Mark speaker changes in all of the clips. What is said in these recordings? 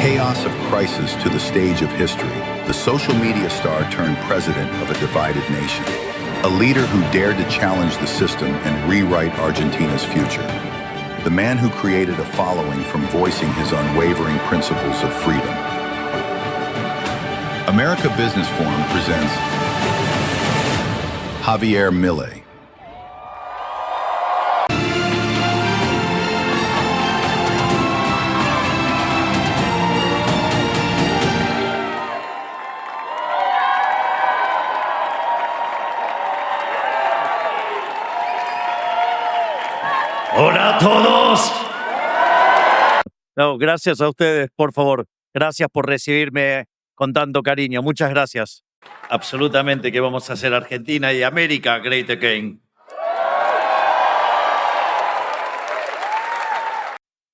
Speaker 1: chaos of crisis to the stage of history, the social media star turned president of a divided nation, a leader who dared to challenge the system and rewrite Argentina's future, the man who created a following from voicing his unwavering principles of freedom. America Business Forum presents Javier Milei.
Speaker 2: ¡Hola a todos!
Speaker 3: No, gracias a ustedes, por favor. Gracias por recibirme con tanto cariño. Muchas gracias. Absolutamente que vamos a hacer Argentina y América great again.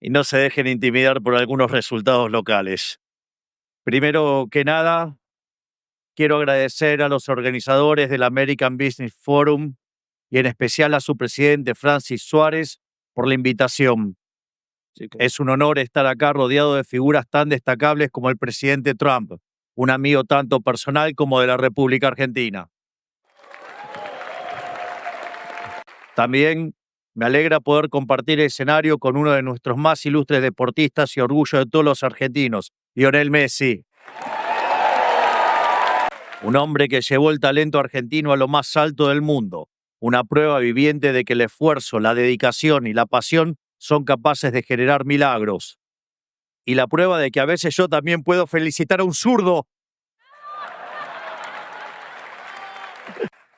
Speaker 3: Y no se dejen intimidar por algunos resultados locales. Primero que nada, quiero agradecer a los organizadores del American Business Forum y en especial a su presidente Francis Suárez por la invitación. Es un honor estar acá rodeado de figuras tan destacables como el presidente Trump, un amigo tanto personal como de la República Argentina. También me alegra poder compartir escenario con uno de nuestros más ilustres deportistas y orgullo de todos los argentinos, Lionel Messi. Un hombre que llevó el talento argentino a lo más alto del mundo. Una prueba viviente de que el esfuerzo, la dedicación y la pasión son capaces de generar milagros. Y la prueba de que a veces yo también puedo felicitar a un zurdo.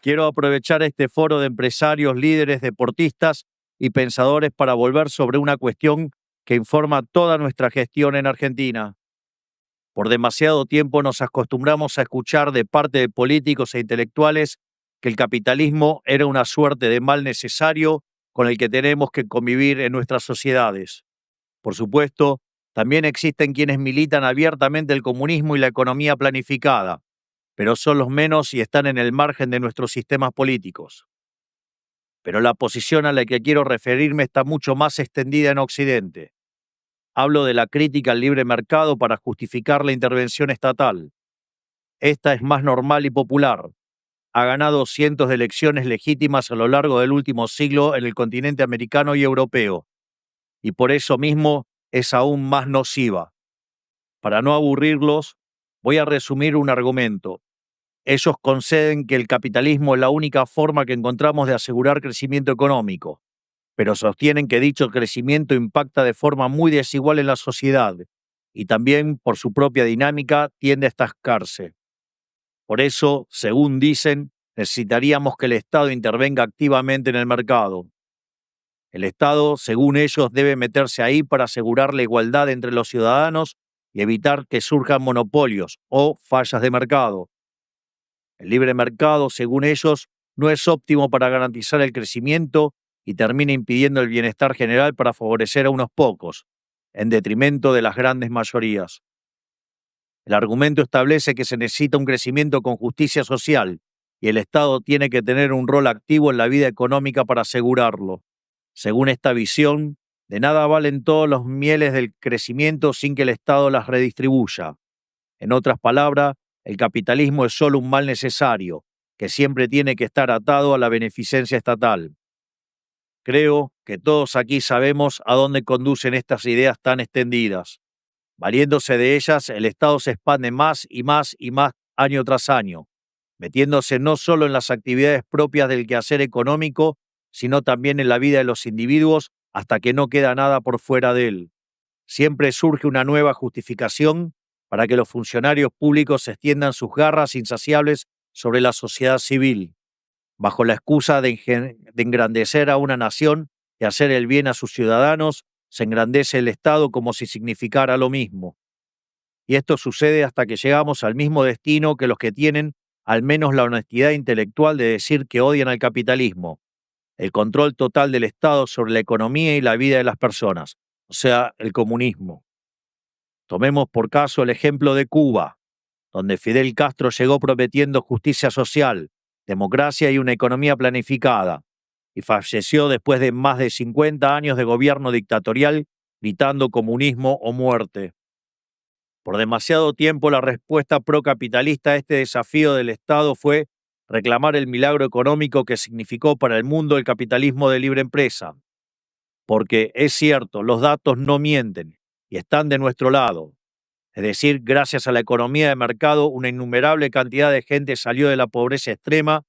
Speaker 3: Quiero aprovechar este foro de empresarios, líderes, deportistas y pensadores para volver sobre una cuestión que informa toda nuestra gestión en Argentina. Por demasiado tiempo nos acostumbramos a escuchar de parte de políticos e intelectuales que el capitalismo era una suerte de mal necesario con el que tenemos que convivir en nuestras sociedades. Por supuesto, también existen quienes militan abiertamente el comunismo y la economía planificada, pero son los menos y están en el margen de nuestros sistemas políticos. Pero la posición a la que quiero referirme está mucho más extendida en Occidente. Hablo de la crítica al libre mercado para justificar la intervención estatal. Esta es más normal y popular. Ha ganado cientos de elecciones legítimas a lo largo del último siglo en el continente americano y europeo, y por eso mismo es aún más nociva. Para no aburrirlos, voy a resumir un argumento. Ellos conceden que el capitalismo es la única forma que encontramos de asegurar crecimiento económico, pero sostienen que dicho crecimiento impacta de forma muy desigual en la sociedad y también, por su propia dinámica, tiende a estancarse. Por eso, según dicen, necesitaríamos que el Estado intervenga activamente en el mercado. El Estado, según ellos, debe meterse ahí para asegurar la igualdad entre los ciudadanos y evitar que surjan monopolios o fallas de mercado. El libre mercado, según ellos, no es óptimo para garantizar el crecimiento y termina impidiendo el bienestar general para favorecer a unos pocos, en detrimento de las grandes mayorías. El argumento establece que se necesita un crecimiento con justicia social y el Estado tiene que tener un rol activo en la vida económica para asegurarlo. Según esta visión, de nada valen todos los mieles del crecimiento sin que el Estado las redistribuya. En otras palabras, el capitalismo es solo un mal necesario, que siempre tiene que estar atado a la beneficencia estatal. Creo que todos aquí sabemos a dónde conducen estas ideas tan extendidas. Valiéndose de ellas, el Estado se expande más y más y más año tras año, metiéndose no solo en las actividades propias del quehacer económico, sino también en la vida de los individuos hasta que no queda nada por fuera de él. Siempre surge una nueva justificación para que los funcionarios públicos extiendan sus garras insaciables sobre la sociedad civil, bajo la excusa de engrandecer a una nación y hacer el bien a sus ciudadanos. Se engrandece el Estado como si significara lo mismo. Y esto sucede hasta que llegamos al mismo destino que los que tienen al menos la honestidad intelectual de decir que odian al capitalismo, el control total del Estado sobre la economía y la vida de las personas, o sea, el comunismo. Tomemos por caso el ejemplo de Cuba, donde Fidel Castro llegó prometiendo justicia social, democracia y una economía planificada, y falleció después de más de 50 años de gobierno dictatorial, gritando comunismo o muerte. Por demasiado tiempo la respuesta procapitalista a este desafío del Estado fue reclamar el milagro económico que significó para el mundo el capitalismo de libre empresa. Porque es cierto, los datos no mienten y están de nuestro lado. Es decir, gracias a la economía de mercado, una innumerable cantidad de gente salió de la pobreza extrema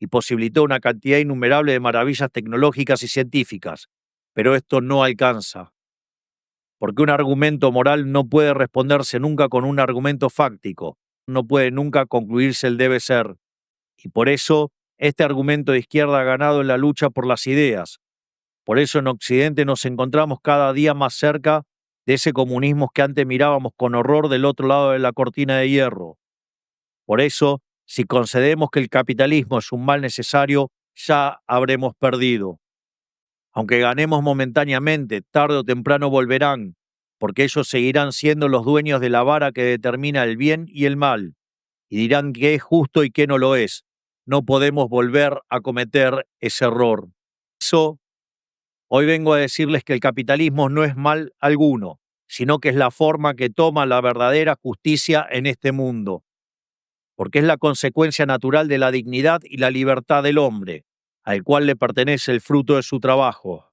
Speaker 3: y posibilitó una cantidad innumerable de maravillas tecnológicas y científicas. Pero esto no alcanza, porque un argumento moral no puede responderse nunca con un argumento fáctico, no puede nunca concluirse el debe ser. Y por eso, este argumento de izquierda ha ganado en la lucha por las ideas. Por eso en Occidente nos encontramos cada día más cerca de ese comunismo que antes mirábamos con horror del otro lado de la cortina de hierro. Por eso, si concedemos que el capitalismo es un mal necesario, ya habremos perdido. Aunque ganemos momentáneamente, tarde o temprano volverán, porque ellos seguirán siendo los dueños de la vara que determina el bien y el mal, y dirán qué es justo y qué no lo es. No podemos volver a cometer ese error. Eso, hoy vengo a decirles que el capitalismo no es mal alguno, sino que es la forma que toma la verdadera justicia en este mundo, porque es la consecuencia natural de la dignidad y la libertad del hombre, al cual le pertenece el fruto de su trabajo.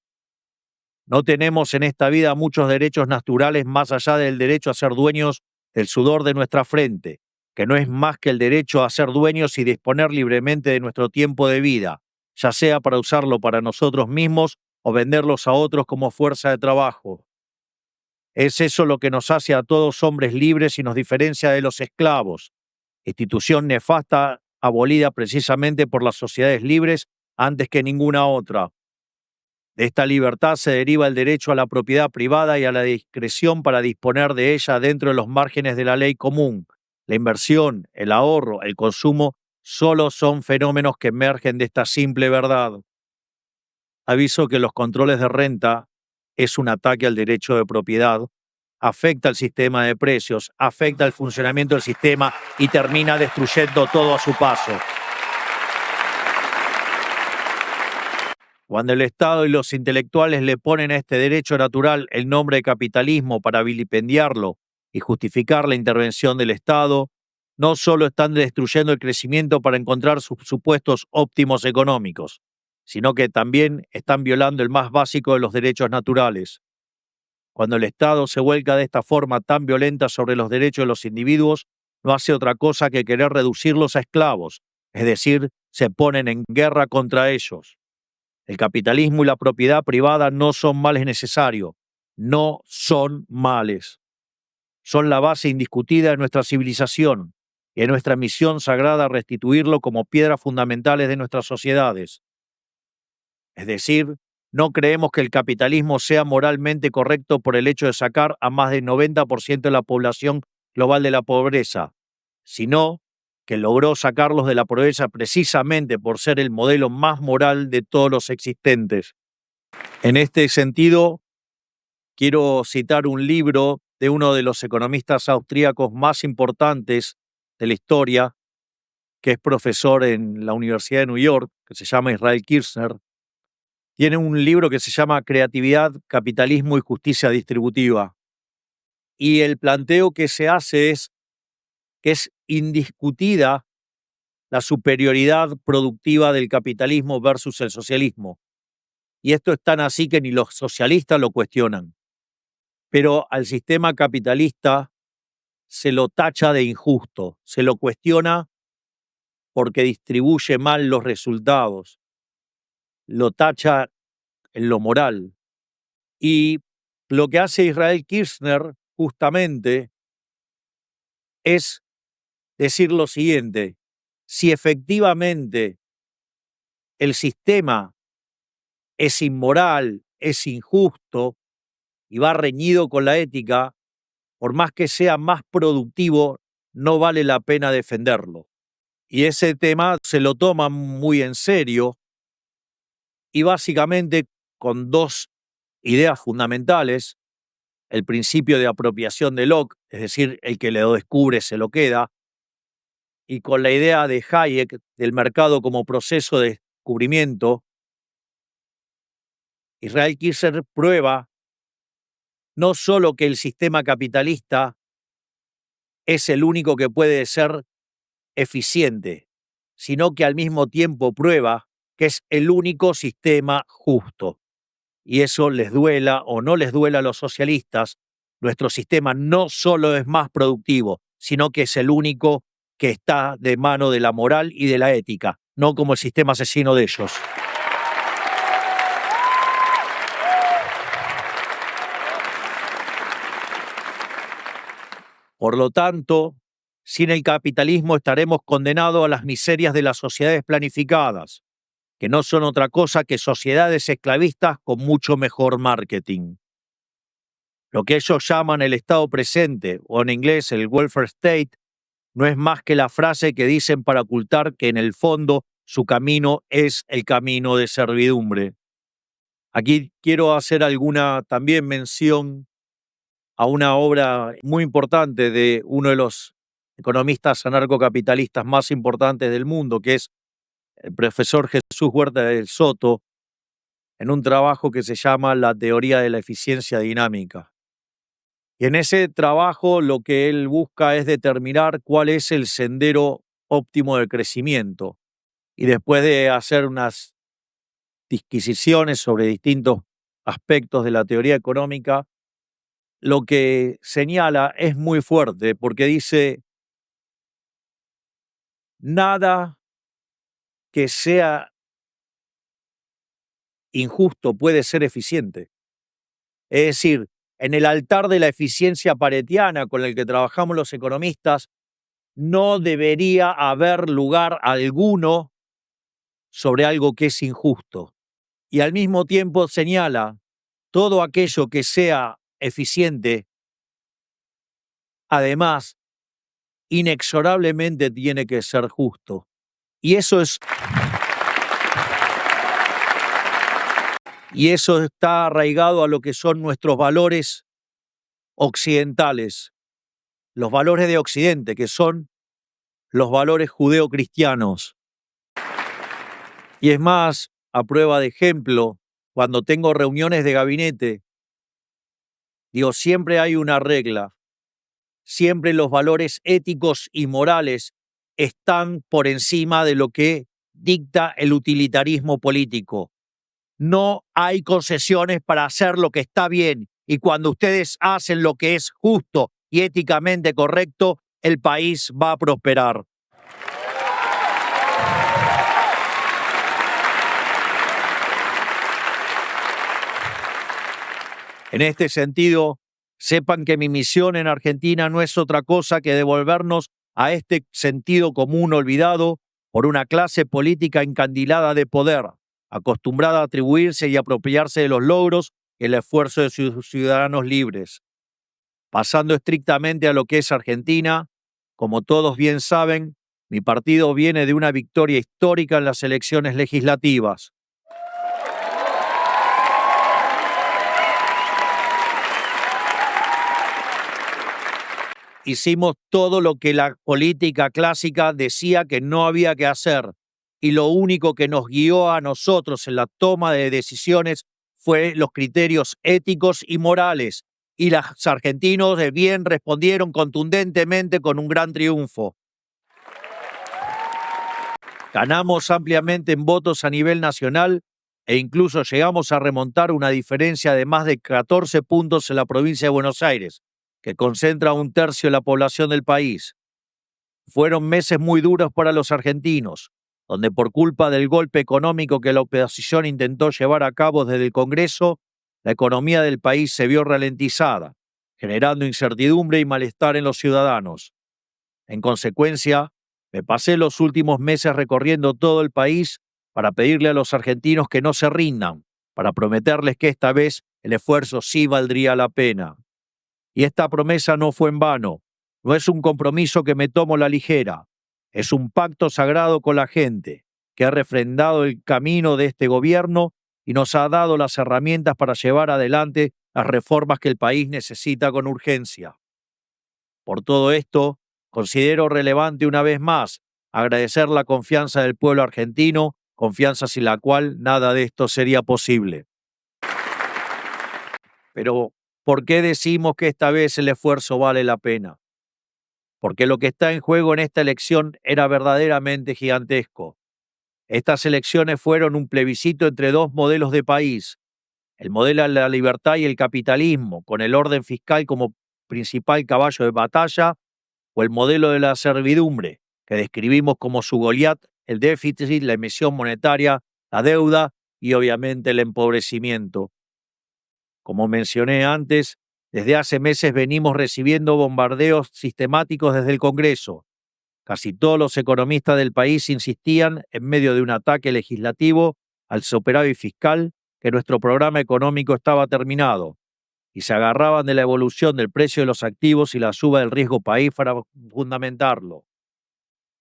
Speaker 3: No tenemos en esta vida muchos derechos naturales más allá del derecho a ser dueños del sudor de nuestra frente, que no es más que el derecho a ser dueños y disponer libremente de nuestro tiempo de vida, ya sea para usarlo para nosotros mismos o venderlos a otros como fuerza de trabajo. Es eso lo que nos hace a todos hombres libres y nos diferencia de los esclavos, institución nefasta abolida precisamente por las sociedades libres antes que ninguna otra. De esta libertad se deriva el derecho a la propiedad privada y a la discreción para disponer de ella dentro de los márgenes de la ley común. La inversión, el ahorro, el consumo, solo son fenómenos que emergen de esta simple verdad. Aviso que los controles de renta es un ataque al derecho de propiedad, afecta al sistema de precios, afecta al funcionamiento del sistema y termina destruyendo todo a su paso. Cuando el Estado y los intelectuales le ponen a este derecho natural el nombre de capitalismo para vilipendiarlo y justificar la intervención del Estado, no solo están destruyendo el crecimiento para encontrar sus supuestos óptimos económicos, sino que también están violando el más básico de los derechos naturales. Cuando el Estado se vuelca de esta forma tan violenta sobre los derechos de los individuos, no hace otra cosa que querer reducirlos a esclavos, es decir, se ponen en guerra contra ellos. El capitalismo y la propiedad privada no son males necesarios, no son males. Son la base indiscutida de nuestra civilización y de nuestra misión sagrada restituirlo como piedras fundamentales de nuestras sociedades. Es decir, no creemos que el capitalismo sea moralmente correcto por el hecho de sacar a más del 90% de la población global de la pobreza, sino que logró sacarlos de la pobreza precisamente por ser el modelo más moral de todos los existentes. En este sentido, quiero citar un libro de uno de los economistas austríacos más importantes de la historia, que es profesor en la Universidad de New York, que se llama Israel Kirzner. Tiene un libro que se llama Creatividad, Capitalismo y Justicia Distributiva. Y el planteo que se hace es que es indiscutida la superioridad productiva del capitalismo versus el socialismo. Y esto es tan así que ni los socialistas lo cuestionan. Pero al sistema capitalista se lo tacha de injusto, se lo cuestiona porque distribuye mal los resultados, lo tacha en lo moral. Y lo que hace Israel Kirzner justamente es decir lo siguiente: si efectivamente el sistema es inmoral, es injusto y va reñido con la ética, por más que sea más productivo, no vale la pena defenderlo. Y ese tema se lo toma muy en serio y básicamente con dos ideas fundamentales: el principio de apropiación de Locke, es decir, el que lo descubre se lo queda, y con la idea de Hayek del mercado como proceso de descubrimiento. Israel Kirzner prueba no solo que el sistema capitalista es el único que puede ser eficiente, sino que al mismo tiempo prueba que es el único sistema justo. Y eso les duela o no les duela a los socialistas, nuestro sistema no solo es más productivo, sino que es el único que está de mano de la moral y de la ética, no como el sistema asesino de ellos. Por lo tanto, sin el capitalismo estaremos condenados a las miserias de las sociedades planificadas, que no son otra cosa que sociedades esclavistas con mucho mejor marketing. Lo que ellos llaman el Estado presente, o en inglés el welfare state, no es más que la frase que dicen para ocultar que en el fondo su camino es el camino de servidumbre. Aquí quiero hacer alguna también mención a una obra muy importante de uno de los economistas anarcocapitalistas más importantes del mundo, que es el profesor Jesús Huerta del Soto, en un trabajo que se llama La teoría de la eficiencia dinámica. Y en ese trabajo lo que él busca es determinar cuál es el sendero óptimo del crecimiento. Y después de hacer unas disquisiciones sobre distintos aspectos de la teoría económica, lo que señala es muy fuerte, porque dice: nada que sea injusto puede ser eficiente. Es decir, en el altar de la eficiencia paretiana con el que trabajamos los economistas, no debería haber lugar alguno sobre algo que es injusto. Y al mismo tiempo señala todo aquello que sea eficiente, además, inexorablemente tiene que ser justo. Y eso está arraigado a lo que son nuestros valores occidentales, los valores de Occidente, que son los valores judeocristianos. Y es más, a prueba de ejemplo, cuando tengo reuniones de gabinete, digo, siempre hay una regla, siempre los valores éticos y morales están por encima de lo que dicta el utilitarismo político. No hay concesiones para hacer lo que está bien, y cuando ustedes hacen lo que es justo y éticamente correcto, el país va a prosperar. En este sentido, sepan que mi misión en Argentina no es otra cosa que devolvernos a este sentido común olvidado por una clase política encandilada de poder, acostumbrada a atribuirse y apropiarse de los logros y el esfuerzo de sus ciudadanos libres. Pasando estrictamente a lo que es Argentina, como todos bien saben, mi partido viene de una victoria histórica en las elecciones legislativas. Hicimos todo lo que la política clásica decía que no había que hacer, y lo único que nos guió a nosotros en la toma de decisiones fue los criterios éticos y morales, y los argentinos de bien respondieron contundentemente con un gran triunfo. Ganamos ampliamente en votos a nivel nacional e incluso llegamos a remontar una diferencia de más de 14 puntos en la provincia de Buenos Aires, que concentra un tercio de la población del país. Fueron meses muy duros para los argentinos, donde por culpa del golpe económico que la oposición intentó llevar a cabo desde el Congreso, la economía del país se vio ralentizada, generando incertidumbre y malestar en los ciudadanos. En consecuencia, me pasé los últimos meses recorriendo todo el país para pedirle a los argentinos que no se rindan, para prometerles que esta vez el esfuerzo sí valdría la pena. Y esta promesa no fue en vano, no es un compromiso que me tomo a la ligera, es un pacto sagrado con la gente, que ha refrendado el camino de este gobierno y nos ha dado las herramientas para llevar adelante las reformas que el país necesita con urgencia. Por todo esto, considero relevante una vez más agradecer la confianza del pueblo argentino, confianza sin la cual nada de esto sería posible. Pero, ¿por qué decimos que esta vez el esfuerzo vale la pena? porque lo que está en juego en esta elección era verdaderamente gigantesco. Estas elecciones fueron un plebiscito entre dos modelos de país, el modelo de la libertad y el capitalismo, con el orden fiscal como principal caballo de batalla, o el modelo de la servidumbre, que describimos como su Goliat, el déficit, la emisión monetaria, la deuda y obviamente el empobrecimiento. Como mencioné antes, desde hace meses venimos recibiendo bombardeos sistemáticos desde el Congreso. Casi todos los economistas del país insistían, en medio de un ataque legislativo al superávit fiscal, que nuestro programa económico estaba terminado, y se agarraban de la evolución del precio de los activos y la suba del riesgo país para fundamentarlo.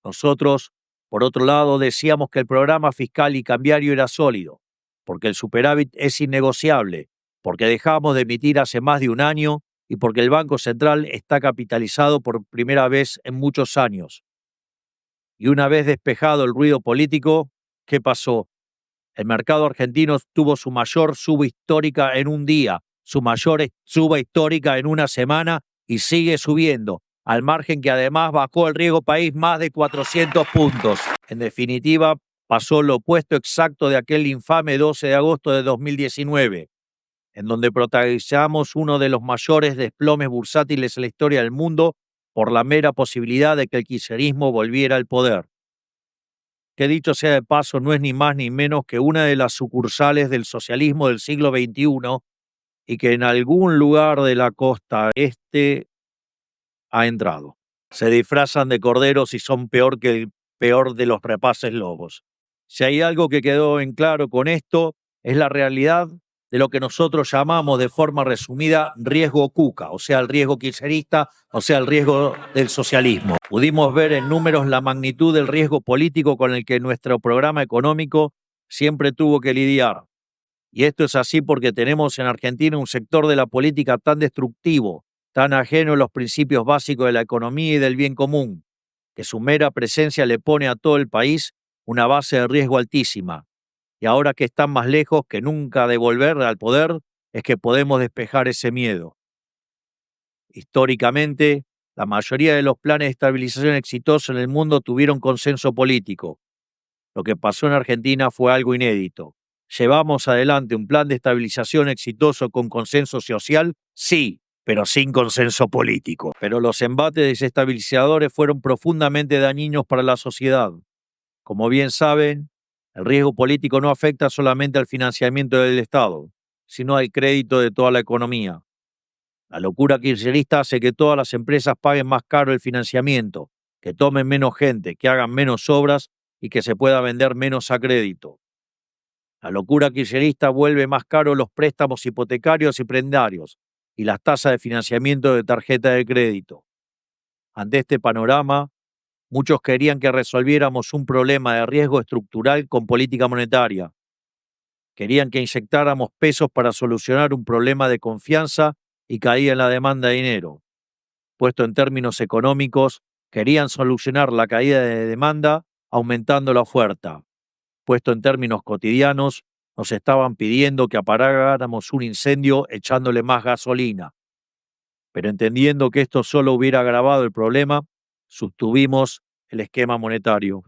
Speaker 3: Nosotros, por otro lado, decíamos que el programa fiscal y cambiario era sólido, porque el superávit es innegociable, porque dejamos de emitir hace más de un año y porque el Banco Central está capitalizado por primera vez en muchos años. Y una vez despejado el ruido político, ¿qué pasó? El mercado argentino tuvo su mayor suba histórica en un día, su mayor suba histórica en una semana y sigue subiendo, al margen que además bajó el riesgo país más de 400 puntos. En definitiva, pasó lo opuesto exacto de aquel infame 12 de agosto de 2019, en donde protagonizamos uno de los mayores desplomes bursátiles en la historia del mundo por la mera posibilidad de que el kirchnerismo volviera al poder, que dicho sea de paso no es ni más ni menos que una de las sucursales del socialismo del siglo XXI y que en algún lugar de la costa este ha entrado. Se disfrazan de corderos y son peor que el peor de los rapaces lobos. Si hay algo que quedó en claro con esto, es la realidad de lo que nosotros llamamos de forma resumida riesgo cuca, o sea, el riesgo kirchnerista, o sea, el riesgo del socialismo. Pudimos ver en números la magnitud del riesgo político con el que nuestro programa económico siempre tuvo que lidiar. Y esto es así porque tenemos en Argentina un sector de la política tan destructivo, tan ajeno a los principios básicos de la economía y del bien común, que su mera presencia le pone a todo el país una base de riesgo altísima. Y ahora que están más lejos que nunca de volver al poder, es que podemos despejar ese miedo. Históricamente, la mayoría de los planes de estabilización exitosos en el mundo tuvieron consenso político. Lo que pasó en Argentina fue algo inédito. ¿Llevamos adelante un plan de estabilización exitoso con consenso social? Sí, pero sin consenso político. Pero los embates desestabilizadores fueron profundamente dañinos para la sociedad. Como bien saben, el riesgo político no afecta solamente al financiamiento del Estado, sino al crédito de toda la economía. La locura kirchnerista hace que todas las empresas paguen más caro el financiamiento, que tomen menos gente, que hagan menos obras y que se pueda vender menos a crédito. La locura kirchnerista vuelve más caro los préstamos hipotecarios y prendarios y las tasas de financiamiento de tarjeta de crédito. Ante este panorama, muchos querían que resolviéramos un problema de riesgo estructural con política monetaria. Querían que inyectáramos pesos para solucionar un problema de confianza y caída en la demanda de dinero. Puesto en términos económicos, querían solucionar la caída de demanda aumentando la oferta. Puesto en términos cotidianos, nos estaban pidiendo que apagáramos un incendio echándole más gasolina. Pero entendiendo que esto solo hubiera agravado el problema, sostuvimos el esquema monetario.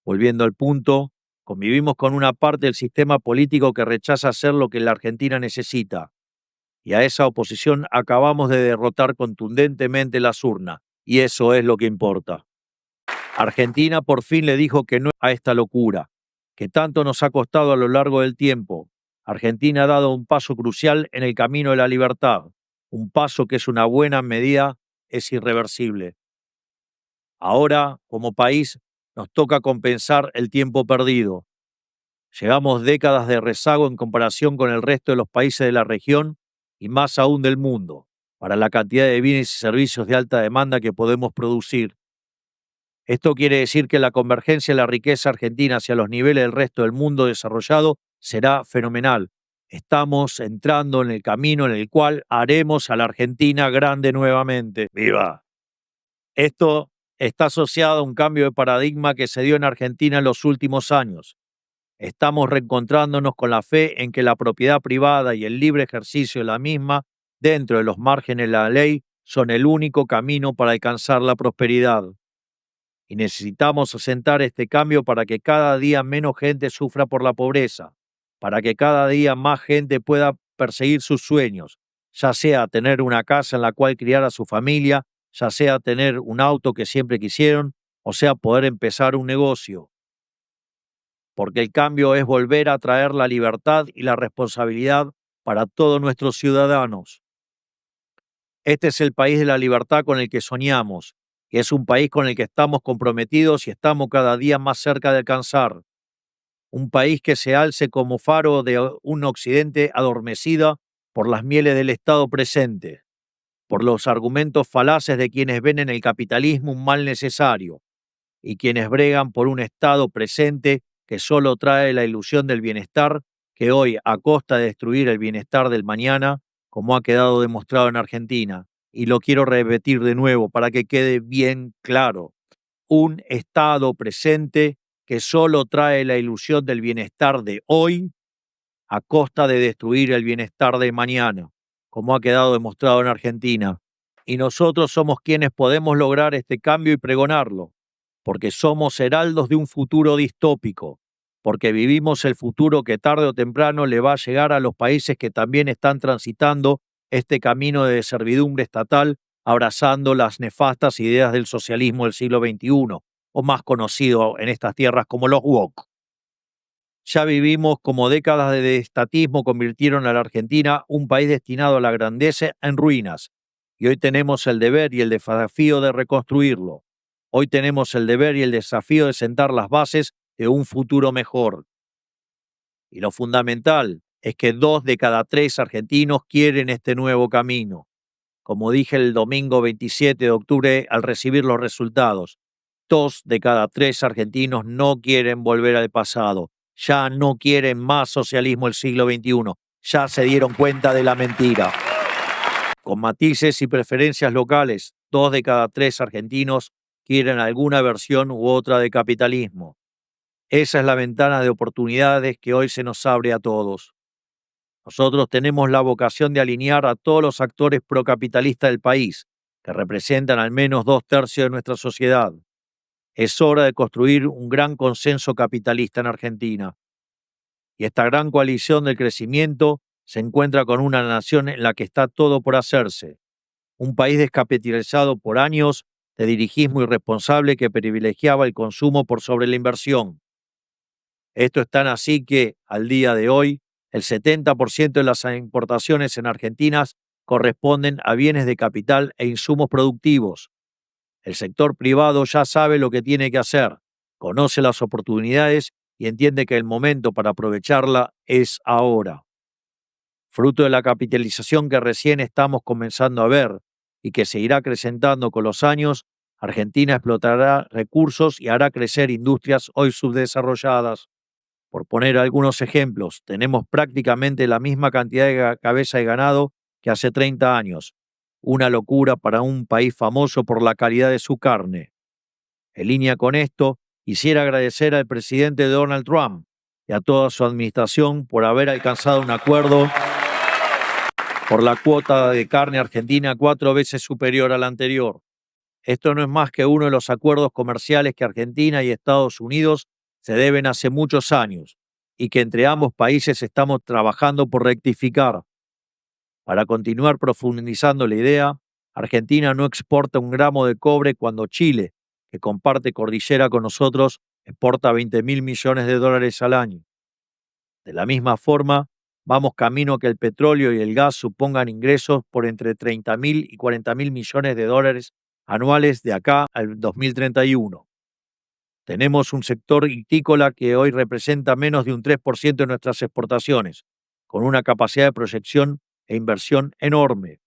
Speaker 3: Volviendo al punto, convivimos con una parte del sistema político que rechaza hacer lo que la Argentina necesita. Y a esa oposición acabamos de derrotar contundentemente las urnas. Y eso es lo que importa. Argentina por fin le dijo que no a esta locura, que tanto nos ha costado a lo largo del tiempo. Argentina ha dado un paso crucial en el camino de la libertad, un paso que es una buena medida, es irreversible. Ahora, como país, nos toca compensar el tiempo perdido. Llevamos décadas de rezago en comparación con el resto de los países de la región y más aún del mundo, para la cantidad de bienes y servicios de alta demanda que podemos producir. Esto quiere decir que la convergencia de la riqueza argentina hacia los niveles del resto del mundo desarrollado será fenomenal. Estamos entrando en el camino en el cual haremos a la Argentina grande nuevamente. ¡Viva! Esto está asociado a un cambio de paradigma que se dio en Argentina en los últimos años. Estamos reencontrándonos con la fe en que la propiedad privada y el libre ejercicio de la misma, dentro de los márgenes de la ley, son el único camino para alcanzar la prosperidad. Y necesitamos asentar este cambio para que cada día menos gente sufra por la pobreza, para que cada día más gente pueda perseguir sus sueños, ya sea tener una casa en la cual criar a su familia, ya sea tener un auto que siempre quisieron, o sea poder empezar un negocio. Porque el cambio es volver a traer la libertad y la responsabilidad para todos nuestros ciudadanos. Este es el país de la libertad con el que soñamos, y es un país con el que estamos comprometidos y estamos cada día más cerca de alcanzar. Un país que se alce como faro de un occidente adormecido por las mieles del Estado presente, por los argumentos falaces de quienes ven en el capitalismo un mal necesario, y quienes bregan por un Estado presente que solo trae la ilusión del bienestar, que hoy, a costa de destruir el bienestar del mañana, como ha quedado demostrado en Argentina, y lo quiero repetir de nuevo para que quede bien claro, un Estado presente que solo trae la ilusión del bienestar de hoy a costa de destruir el bienestar de mañana, como ha quedado demostrado en Argentina. Y nosotros somos quienes podemos lograr este cambio y pregonarlo, porque somos heraldos de un futuro distópico, porque vivimos el futuro que tarde o temprano le va a llegar a los países que también están transitando este camino de servidumbre estatal, abrazando las nefastas ideas del socialismo del siglo XXI, o más conocido en estas tierras como los woke. Ya vivimos como décadas de estatismo convirtieron a la Argentina, un país destinado a la grandeza, en ruinas. Y hoy tenemos el deber y el desafío de reconstruirlo. Hoy tenemos el deber y el desafío de sentar las bases de un futuro mejor. Y lo fundamental es que 2 de cada 3 argentinos quieren este nuevo camino. Como dije el domingo 27 de octubre al recibir los resultados, 2 de cada 3 argentinos no quieren volver al pasado. Ya no quieren más socialismo del siglo XXI. Ya se dieron cuenta de la mentira. Con matices y preferencias locales, 2 de cada 3 argentinos quieren alguna versión u otra de capitalismo. Esa es la ventana de oportunidades que hoy se nos abre a todos. Nosotros tenemos la vocación de alinear a todos los actores procapitalistas del país, que representan al menos 2/3 de nuestra sociedad. Es hora de construir un gran consenso capitalista en Argentina. Y esta gran coalición del crecimiento se encuentra con una nación en la que está todo por hacerse. Un país descapitalizado por años de dirigismo irresponsable que privilegiaba el consumo por sobre la inversión. Esto es tan así que, al día de hoy, el 70% de las importaciones en Argentina corresponden a bienes de capital e insumos productivos. El sector privado ya sabe lo que tiene que hacer, conoce las oportunidades y entiende que el momento para aprovecharla es ahora. Fruto de la capitalización que recién estamos comenzando a ver y que se irá acrecentando con los años, Argentina explotará recursos y hará crecer industrias hoy subdesarrolladas. Por poner algunos ejemplos, tenemos prácticamente la misma cantidad de cabeza de ganado que hace 30 años. Una locura para un país famoso por la calidad de su carne. En línea con esto, quisiera agradecer al presidente Donald Trump y a toda su administración por haber alcanzado un acuerdo por la cuota de carne argentina 4 veces superior a la anterior. Esto no es más que uno de los acuerdos comerciales que Argentina y Estados Unidos se deben hace muchos años y que entre ambos países estamos trabajando por rectificar. Para continuar profundizando la idea, Argentina no exporta un gramo de cobre cuando Chile, que comparte cordillera con nosotros, exporta 20.000 millones de dólares al año. De la misma forma, vamos camino a que el petróleo y el gas supongan ingresos por entre 30.000 y 40.000 millones de dólares anuales de acá al 2031. Tenemos un sector vitícola que hoy representa menos de un 3% de nuestras exportaciones, con una capacidad de proyección e inversión enorme.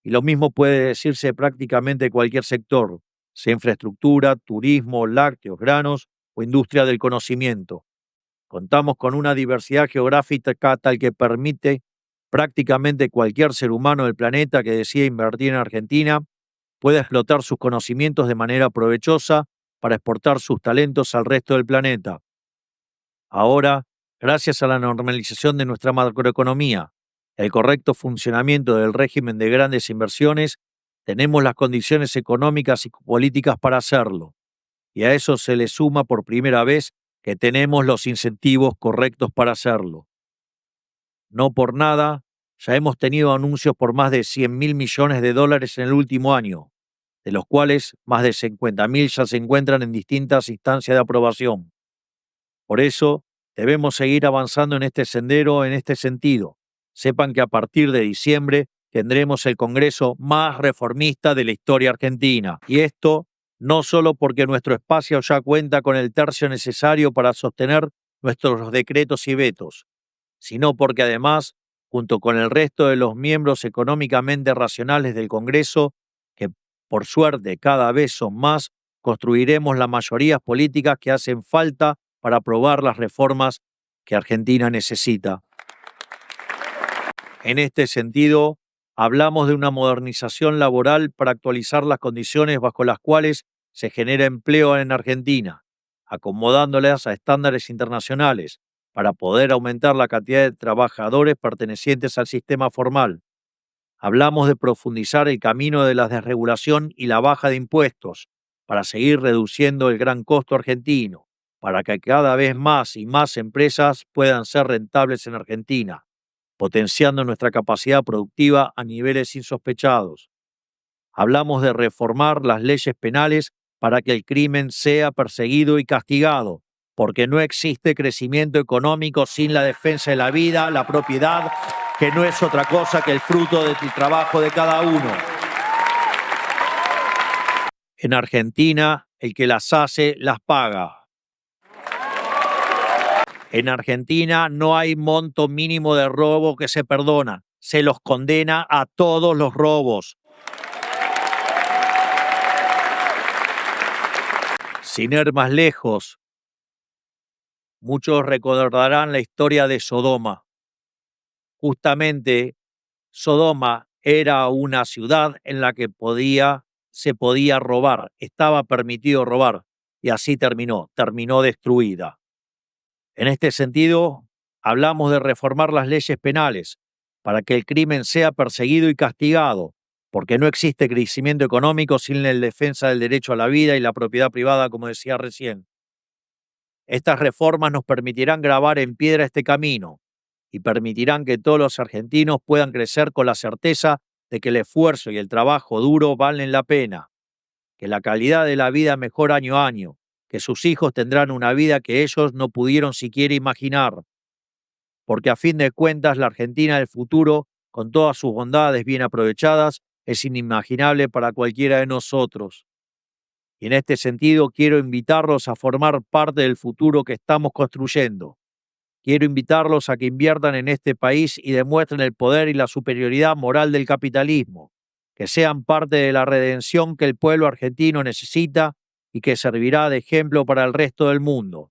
Speaker 3: Y lo mismo puede decirse de prácticamente cualquier sector, sea infraestructura, turismo, lácteos, granos o industria del conocimiento. Contamos con una diversidad geográfica tal que permite prácticamente cualquier ser humano del planeta que decida invertir en Argentina pueda explotar sus conocimientos de manera provechosa para exportar sus talentos al resto del planeta. Ahora, gracias a la normalización de nuestra macroeconomía, el correcto funcionamiento del régimen de grandes inversiones Tenemos las condiciones económicas y políticas para hacerlo. Y a eso se le suma por primera vez que tenemos los incentivos correctos para hacerlo. No por nada, ya hemos tenido anuncios por más de $100.000 millones en el último año, de los cuales más de 50.000 ya se encuentran en distintas instancias de aprobación. Por eso, debemos seguir avanzando en este sendero en este sentido. Sepan que a partir de diciembre tendremos el Congreso más reformista de la historia argentina. Y esto no solo porque nuestro espacio ya cuenta con el tercio necesario para sostener nuestros decretos y vetos, sino porque además, junto con el resto de los miembros económicamente racionales del Congreso, que por suerte cada vez son más, construiremos las mayorías políticas que hacen falta para aprobar las reformas que Argentina necesita. En este sentido, hablamos de una modernización laboral para actualizar las condiciones bajo las cuales se genera empleo en Argentina, acomodándolas a estándares internacionales, para poder aumentar la cantidad de trabajadores pertenecientes al sistema formal. Hablamos de profundizar el camino de la desregulación y la baja de impuestos, para seguir reduciendo el gran costo argentino, para que cada vez más y más empresas puedan ser rentables en Argentina, potenciando nuestra capacidad productiva a niveles insospechados. Hablamos de reformar las leyes penales para que el crimen sea perseguido y castigado, porque no existe crecimiento económico sin la defensa de la vida, la propiedad, que no es otra cosa que el fruto del trabajo de cada uno. En Argentina, el que las hace, las paga. En Argentina no hay monto mínimo de robo que se perdona. Se los condena a todos los robos. Sin ir más lejos, muchos recordarán la historia de Sodoma. Justamente, Sodoma era una ciudad en la que se podía robar, estaba permitido robar, y así terminó destruida. En este sentido, hablamos de reformar las leyes penales para que el crimen sea perseguido y castigado, porque no existe crecimiento económico sin la defensa del derecho a la vida y la propiedad privada, como decía recién. Estas reformas nos permitirán grabar en piedra este camino y permitirán que todos los argentinos puedan crecer con la certeza de que el esfuerzo y el trabajo duro valen la pena, que la calidad de la vida mejora año a año, que sus hijos tendrán una vida que ellos no pudieron siquiera imaginar. Porque a fin de cuentas la Argentina del futuro, con todas sus bondades bien aprovechadas, es inimaginable para cualquiera de nosotros. Y en este sentido quiero invitarlos a formar parte del futuro que estamos construyendo. Quiero invitarlos a que inviertan en este país y demuestren el poder y la superioridad moral del capitalismo, que sean parte de la redención que el pueblo argentino necesita y que servirá de ejemplo para el resto del mundo.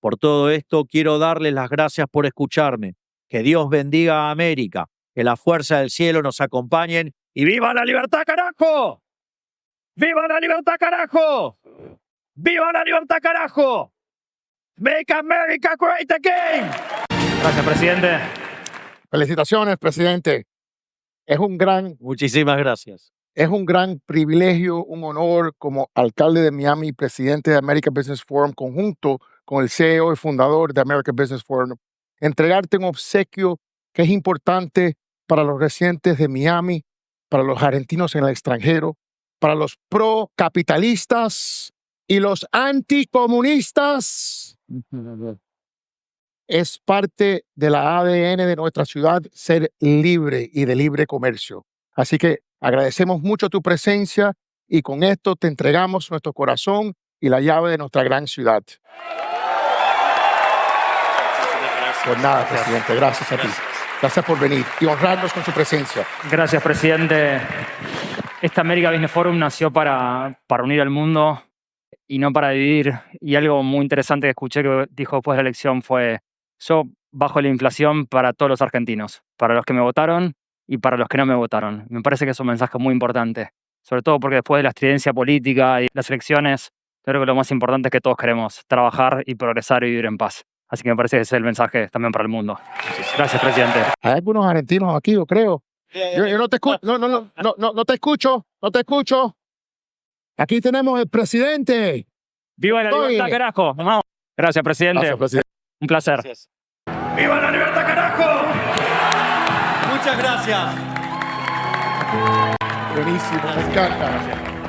Speaker 3: Por todo esto, quiero darles las gracias por escucharme. Que Dios bendiga a América, que la fuerza del cielo nos acompañen y ¡viva la libertad, carajo! ¡Viva la libertad, carajo! ¡Viva la libertad, carajo! ¡Make America great again!
Speaker 2: Gracias, presidente.
Speaker 4: Felicitaciones, presidente.
Speaker 3: Muchísimas gracias.
Speaker 4: Es un gran privilegio, un honor como alcalde de Miami y presidente de American Business Forum, conjunto con el CEO y fundador de American Business Forum, entregarte un obsequio que es importante para los residentes de Miami, para los argentinos en el extranjero, para los pro-capitalistas y los anticomunistas. Es parte de la ADN de nuestra ciudad ser libre y de libre comercio. Así que agradecemos mucho tu presencia y con esto te entregamos nuestro corazón y la llave de nuestra gran ciudad. Pues nada, presidente, gracias a ti. Gracias por venir y honrarnos con su presencia.
Speaker 2: Gracias, presidente. Esta American Business Forum nació para unir al mundo y no para dividir. Y algo muy interesante que escuché que dijo después de la elección fue: yo bajo la inflación para todos los argentinos, para los que me votaron y para los que no me votaron. Me parece que es un mensaje muy importante, sobre todo porque después de la estridencia política y las elecciones, creo que lo más importante es que todos queremos trabajar y progresar y vivir en paz. Así que me parece que ese es el mensaje también para el mundo. Gracias, presidente.
Speaker 4: Hay algunos argentinos aquí, yo creo. Yo no te escucho, no te escucho, no te escucho. Aquí tenemos el presidente.
Speaker 2: ¡Viva la
Speaker 4: Oye.
Speaker 2: libertad, carajo! Vamos. Gracias, presidente.
Speaker 4: Gracias, presidente.
Speaker 2: Un placer.
Speaker 3: Gracias. ¡Viva la libertad, carajo! Muchas gracias.
Speaker 4: Buenísimo, me encanta.